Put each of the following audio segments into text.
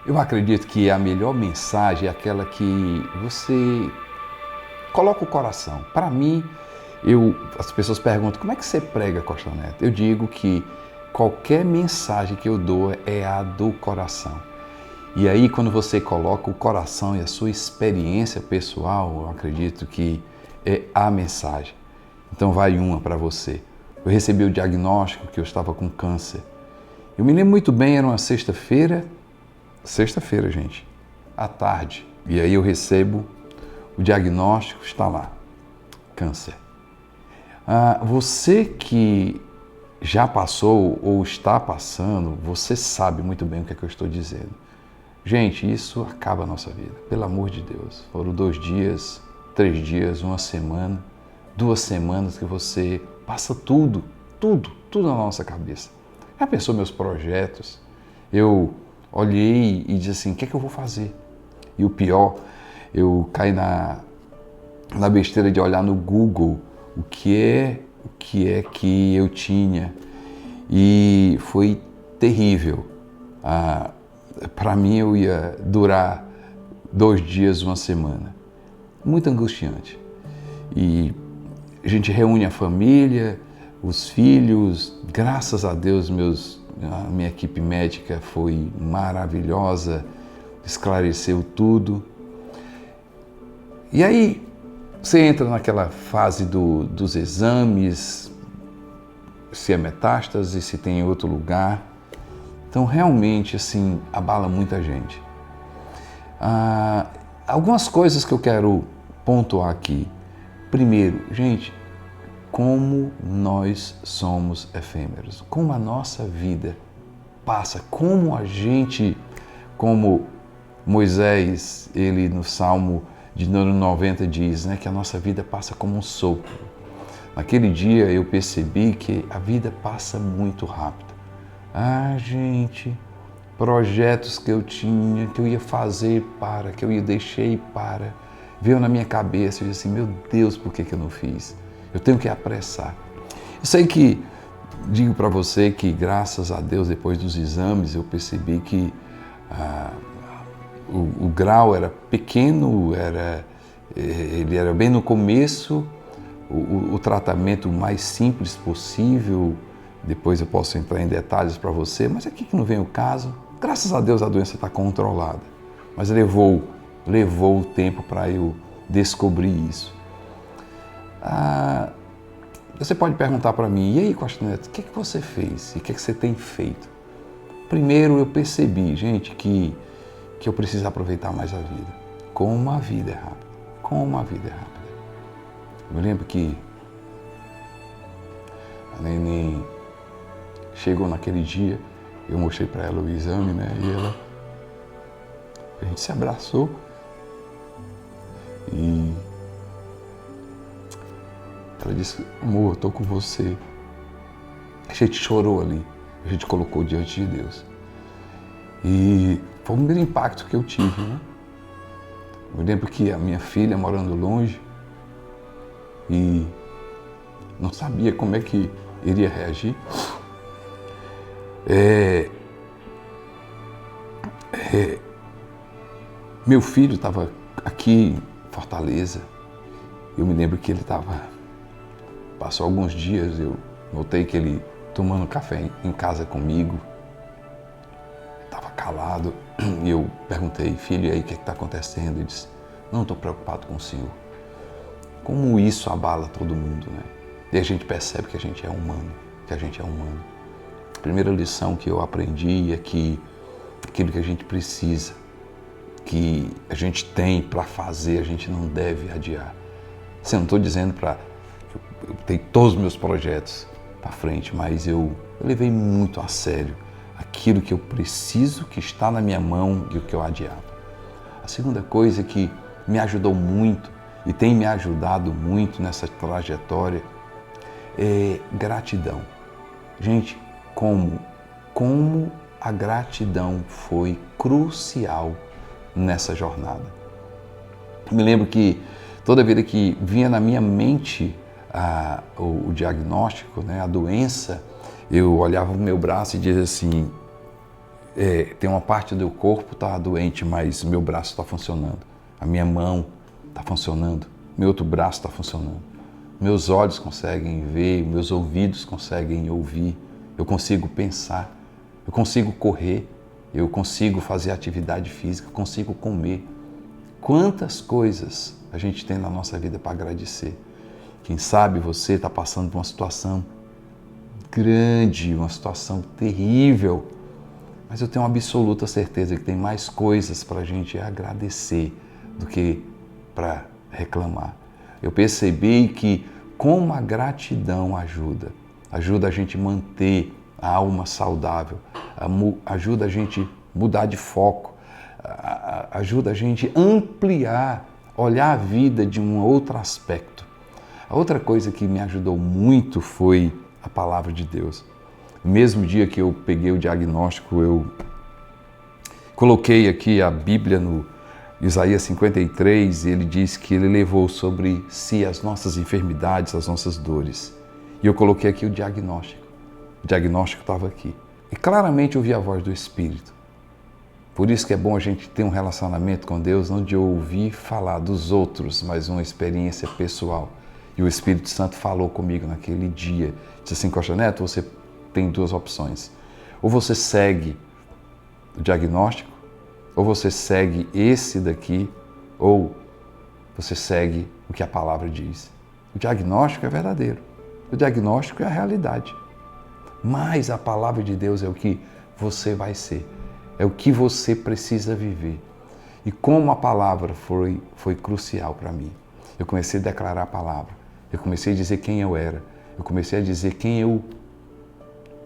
Eu acredito que a melhor mensagem é aquela que você coloca o coração. Para mim, as pessoas perguntam, como é que você prega, Costa Neto? Eu digo que qualquer mensagem que eu dou é a do coração. E aí, quando você coloca o coração e a sua experiência pessoal, eu acredito que é a mensagem. Então vai uma para você. Eu recebi o diagnóstico que eu estava com câncer. Eu me lembro muito bem, era uma sexta-feira, gente, à tarde. E aí eu recebo o diagnóstico, está lá, câncer. Você que já passou ou está passando, você sabe muito bem o que é que eu estou dizendo. Gente, isso acaba a nossa vida, pelo amor de Deus. Foram 2 dias, 3 dias, 1 semana, 2 semanas que você passa tudo na nossa cabeça. Já pensou meus projetos? Eu olhei e disse assim, o que é que eu vou fazer? E o pior, eu caí na besteira de olhar no Google o que é que eu tinha. E foi terrível. Para mim eu ia durar 2 dias, 1 semana. Muito angustiante. E a gente reúne a família, os filhos, graças a Deus a minha equipe médica foi maravilhosa, esclareceu tudo. E aí você entra naquela fase dos exames, se é metástase, se tem em outro lugar. Então realmente assim abala muita gente. Algumas coisas que eu quero pontuar aqui. Primeiro, gente, como nós somos efêmeros, como a nossa vida passa, como a gente, como Moisés, ele no Salmo de número 90 diz, né, que a nossa vida passa como um sopro. Naquele dia eu percebi que a vida passa muito rápido. Gente, projetos que eu tinha, que eu ia fazer que eu ia deixar para, veio na minha cabeça, eu disse assim, meu Deus, por que eu não fiz? Eu tenho que apressar. Eu sei que, digo para você que graças a Deus, depois dos exames, eu percebi que o grau era pequeno, ele era bem no começo, o tratamento mais simples possível, depois eu posso entrar em detalhes para você, mas aqui que não vem o caso, graças a Deus a doença está controlada, mas levou o tempo para eu descobrir isso. Você pode perguntar para mim, e aí, Costa Neto, o que você fez e o que você tem feito? Primeiro eu percebi, gente, que eu preciso aproveitar mais a vida. Como a vida é rápida, Eu me lembro que a neném chegou naquele dia, eu mostrei para ela o exame, né? E a gente se abraçou e ela disse, amor, eu tô com você. A gente chorou ali, a gente colocou diante de Deus. E foi o primeiro impacto que eu tive, né? Eu lembro que a minha filha morando longe e não sabia como é que iria reagir. Meu filho estava aqui em Fortaleza. Eu me lembro que ele passou alguns dias, eu notei que ele tomando café em casa comigo, estava calado, e eu perguntei, filho, e aí o que está acontecendo? Ele disse, não, estou preocupado com o senhor. Como isso abala todo mundo, né? E a gente percebe que a gente é humano, A primeira lição que eu aprendi é que aquilo que a gente precisa, que a gente tem para fazer, a gente não deve adiar. Assim, eu não estou dizendo para eu ter todos os meus projetos para frente, mas eu levei muito a sério aquilo que eu preciso, que está na minha mão e o que eu adiava. A segunda coisa que me ajudou muito e tem me ajudado muito nessa trajetória é gratidão. Gente, como a gratidão foi crucial nessa jornada. Me lembro que toda vida que vinha na minha mente o diagnóstico, né, a doença, eu olhava o meu braço e dizia assim, tem uma parte do corpo que está doente, mas meu braço está funcionando. A minha mão está funcionando. Meu outro braço está funcionando. Meus olhos conseguem ver, meus ouvidos conseguem ouvir. Eu consigo pensar, eu consigo correr, eu consigo fazer atividade física, eu consigo comer. Quantas coisas a gente tem na nossa vida para agradecer. Quem sabe você está passando por uma situação grande, uma situação terrível, mas eu tenho uma absoluta certeza que tem mais coisas para a gente agradecer do que para reclamar. Eu percebi que como a gratidão ajuda a gente manter a alma saudável, ajuda a gente mudar de foco, ajuda a gente ampliar, olhar a vida de um outro aspecto. A outra coisa que me ajudou muito foi a palavra de Deus. No mesmo dia que eu peguei o diagnóstico, eu coloquei aqui a Bíblia no Isaías 53, e ele diz que ele levou sobre si as nossas enfermidades, as nossas dores. E eu coloquei aqui o diagnóstico. O diagnóstico estava aqui. E claramente eu ouvi a voz do Espírito. Por isso que é bom a gente ter um relacionamento com Deus, não de ouvir falar dos outros, mas uma experiência pessoal. E o Espírito Santo falou comigo naquele dia. Disse assim: Costa Neto, você tem duas opções. Ou você segue o diagnóstico, ou você segue esse daqui, ou você segue o que a palavra diz. O diagnóstico é verdadeiro. O diagnóstico é a realidade. Mas a palavra de Deus é o que você vai ser. É o que você precisa viver. E como a palavra foi crucial para mim. Eu comecei a declarar a palavra. Eu comecei a dizer quem eu era. Eu comecei a dizer quem eu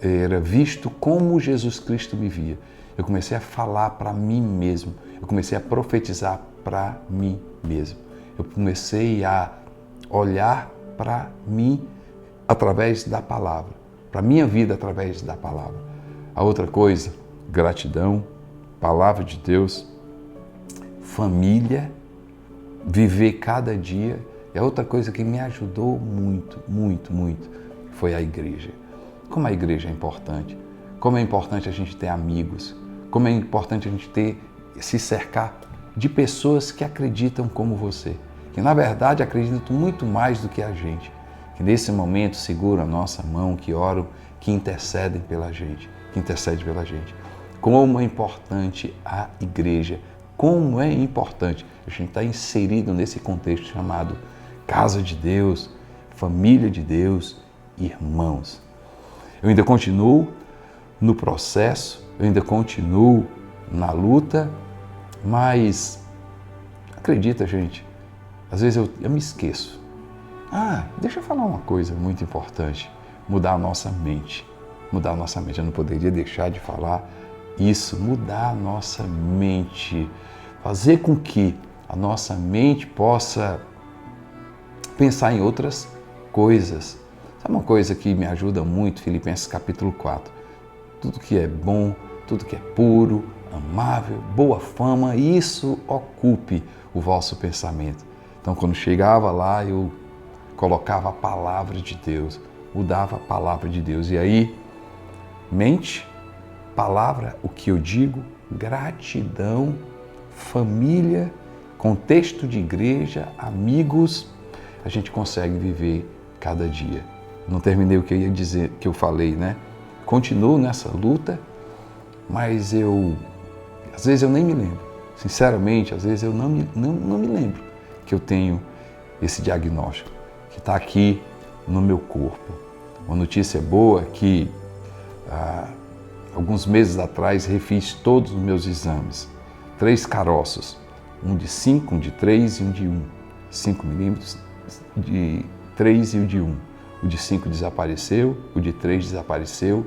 era, visto como Jesus Cristo me via. Eu comecei a falar para mim mesmo. Eu comecei a profetizar para mim mesmo. Eu comecei a olhar para mim através da palavra. Para a minha vida através da palavra. A outra coisa, gratidão, palavra de Deus, família, viver cada dia. É outra coisa que me ajudou muito, muito, muito, foi a igreja. Como a igreja é importante. Como é importante a gente ter amigos. Como é importante a gente se cercar de pessoas que acreditam como você. Que na verdade acreditam muito mais do que a gente. Que nesse momento seguram a nossa mão, que oram, que intercedem pela gente. Que intercedem pela gente. Como é importante a igreja. Como é importante a gente estar inserido nesse contexto chamado casa de Deus, família de Deus, irmãos. Eu ainda continuo no processo, eu ainda continuo na luta, mas acredita, gente, às vezes eu me esqueço. Deixa eu falar uma coisa muito importante, mudar a nossa mente. Mudar a nossa mente, eu não poderia deixar de falar isso, mudar a nossa mente, fazer com que a nossa mente possa pensar em outras coisas. Sabe uma coisa que me ajuda muito, Filipenses capítulo 4? Tudo que é bom, tudo que é puro, amável, boa fama, isso ocupe o vosso pensamento. Então, quando chegava lá, eu colocava a palavra de Deus, mudava a palavra de Deus. E aí, mente, palavra, o que eu digo, gratidão, família, contexto de igreja, amigos, a gente consegue viver cada dia. Não terminei o que eu ia dizer, que eu falei, né? Continuo nessa luta, mas às vezes eu nem me lembro. Sinceramente, às vezes eu não me lembro que eu tenho esse diagnóstico, que está aqui no meu corpo. Uma notícia boa é que alguns meses atrás refiz todos os meus exames. 3 caroços, um de 5, um de 3 e um de 1. 5 milímetros de 3 e o de 1. O de 5 desapareceu, o de 3 desapareceu,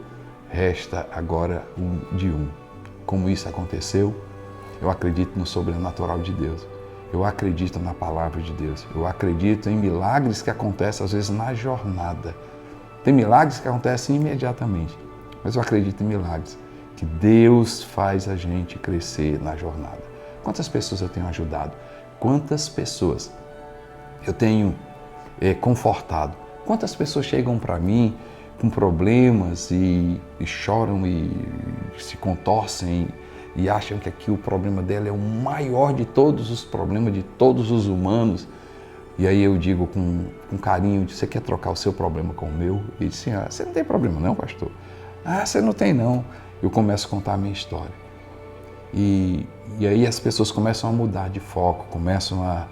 resta agora um de 1. Como isso aconteceu? Eu acredito no sobrenatural de Deus. Eu acredito na palavra de Deus. Eu acredito em milagres que acontecem às vezes na jornada. Tem milagres que acontecem imediatamente, mas eu acredito em milagres que Deus faz a gente crescer na jornada. Quantas pessoas eu tenho ajudado? Quantas pessoas eu tenho confortado? Quantas pessoas chegam para mim com problemas e choram e se contorcem e acham que aqui o problema dela é o maior de todos os problemas de todos os humanos. E aí eu digo com carinho, você quer trocar o seu problema com o meu? E disse, você não tem problema não, pastor? Você não tem não. Eu começo a contar a minha história. E aí as pessoas começam a mudar de foco, começam a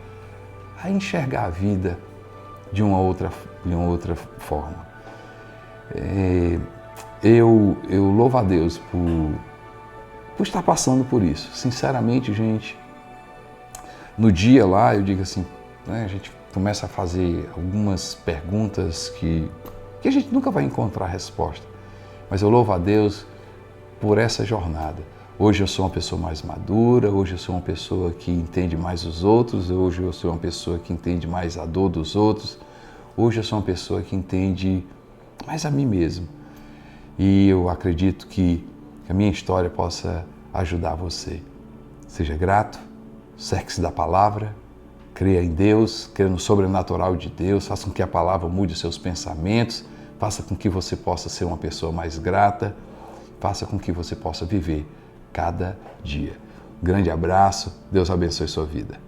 enxergar a vida de uma outra forma. Eu louvo a Deus por estar passando por isso. Sinceramente, gente, no dia lá eu digo assim, a gente começa a fazer algumas perguntas que a gente nunca vai encontrar resposta. Mas eu louvo a Deus por essa jornada. Hoje eu sou uma pessoa mais madura, hoje eu sou uma pessoa que entende mais os outros, hoje eu sou uma pessoa que entende mais a dor dos outros, hoje eu sou uma pessoa que entende mais a mim mesmo. E eu acredito que a minha história possa ajudar você. Seja grato, cerque-se da palavra, creia em Deus, creia no sobrenatural de Deus, faça com que a palavra mude os seus pensamentos, faça com que você possa ser uma pessoa mais grata, faça com que você possa viver cada dia. Um grande abraço, Deus abençoe sua vida.